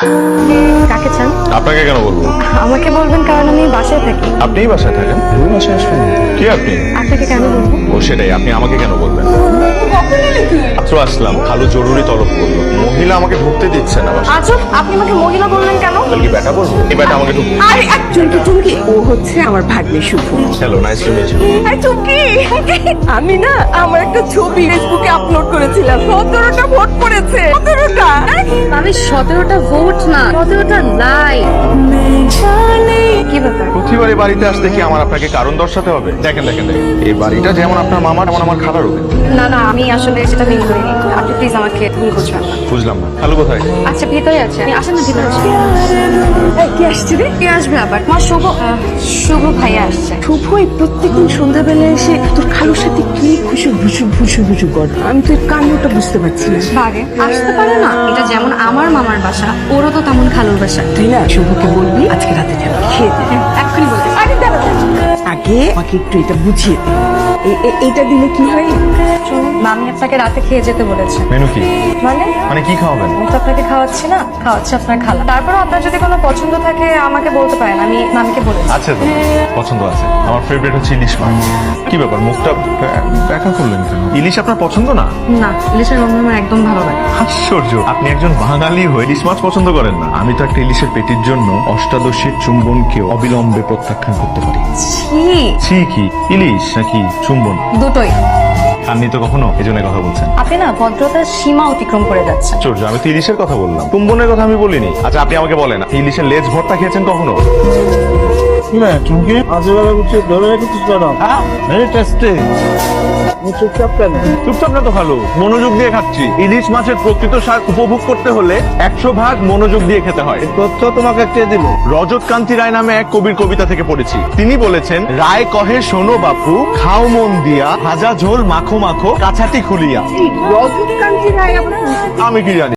কাকে চান? আপনাকে কেন বলবো? আমাকে বলবেন কারণ আমি বাসায় থাকি। আপনিই বাসায় থাকেন? বাসায় আসবেন? কি আপনি? আপনাকে কেন বলবো? ও সেটাই, আপনি আমাকে কেন বলবেন? মাত্র আসলাম, খালু জরুরি তলব করলো। মহিলা আমাকে ঢুকতে দিচ্ছে না বাসায়। আজব, আপনি আমাকে মহিলা বললেন কেন? কি বেটা বলবো? এই বেটা আমাকে ঢুক। আরে চুমকি চুমকি, ও হচ্ছে আমার ভাগ্নে Shubho. Hello, nice to meet you. আরে চুমকি, আমি না আমার একটা ছবি ফেসবুকে আপলোড করেছিলাম, 17টা ভোট পড়েছে। 17টা। আমি 17টা ভোট না, 17টা লাইক। কি ব্যাপার? প্রতিবারই বাড়িতে আসতে কি আমার আপনাকে কারণ দর্শাতে হবে? দেখেন দেখেন দেখেন, এই বাড়িটা যেমন আপনার মামার তেমন আমার খালারও। না না, আমি আসলে সেটা মিন করিনি। আপনি প্লিজ আমাকে ভুল বুঝবেন না। বুঝলাম না, খালু কোথায়? আচ্ছা, ভিতরে আছে। আপনি আসেন না, ভিতরে আসেন। কি আসছে রে? কে আসবে আবার? আমার শুভ ভাইয়া আসছে। শুভ এই প্রত্যেকদিন সন্ধ্যাবেলায় এসে তোর খালুর সাথে কি খুশু কর। আমি তো কান্নাটা বুঝতে পারছি না। বারে আসতে পারে না? এটা যেমন আমার মামার বাসা, ওরও তো তেমন খালুর বাসা। তাই না? শুভকে বলবি আজকে রাতে যাবে, খেয়ে দে। এক্ষুনি বলতে। আরে দাঁড়া আগে আমাকে একটু এটা বুঝিয়ে দে। এটা দিলে কি হয়? মামি আপনাকে রাতে খেয়ে যেতে বলেছে। মেনু কি? মানে কি খাওয়াবেন? আমি তো আপনাকে খাওয়াচ্ছি না, খাওয়াচ্ছে আপনার খালা। তারপরও আপনার যদি কোনো পছন্দ থাকে আমাকে বলতে পারেন, আমি মামিকে বলেছি। আছে তো, পছন্দ আছে। আমার ফেভারিট হচ্ছে ইলিশ মাছ। কি ব্যাপার, মুখটা দেখা করলেন কেন? ইলিশ আপনার পছন্দ না? না, ইলিশের গন্ধ আমার একদম ভালো লাগে। আশ্চর্য, আপনি একজন বাঙালি হয়ে ইলিশ মাছ পছন্দ করেন না? আমি তো একটা ইলিশের পেটির জন্য অষ্টাদশীর চুম্বনকেও অবিলম্বে প্রত্যাখ্যান করতে পারি। ছি কি, ইলিশ নাকি চুম্বন? দুটোই। খাননি তো কখনো, এই জন্য কথা বলছেন। আপনি না ভদ্রতার সীমা অতিক্রম করে যাচ্ছেন। আশ্চর্য, আমি তো ইলিশের কথা বললাম, চুম্বনের কথা আমি বলিনি। আচ্ছা আপনি আমাকে বলেন, ইলিশের লেজ ভর্তা খেয়েছেন কখনো? চুমকি আজে বেলা করছে, ধরে রেখেছিস কেন? Very tasty. চুপচাপ কেন? চুপচাপ না তো ভালো, মনোযোগ দিয়ে খাচ্ছি। ইলিশ মাছের প্রকৃত স্বাদ উপভোগ করতে হলে 100 ভাগ মনোযোগ দিয়ে খেতে হয়। তথ্য তোমাকে কে দিল? রজত কান্তি রায় নামে এক কবির কবিতা থেকে পড়েছি। তিনি বলেছেন, রায় কহে শোনো বাপু, খাও মন দিয়া, ভাজা ঝোল মাখো মাখো, কাছাটি খুলিয়া। রজতকান্তি রায় আবার আমি কি জানি।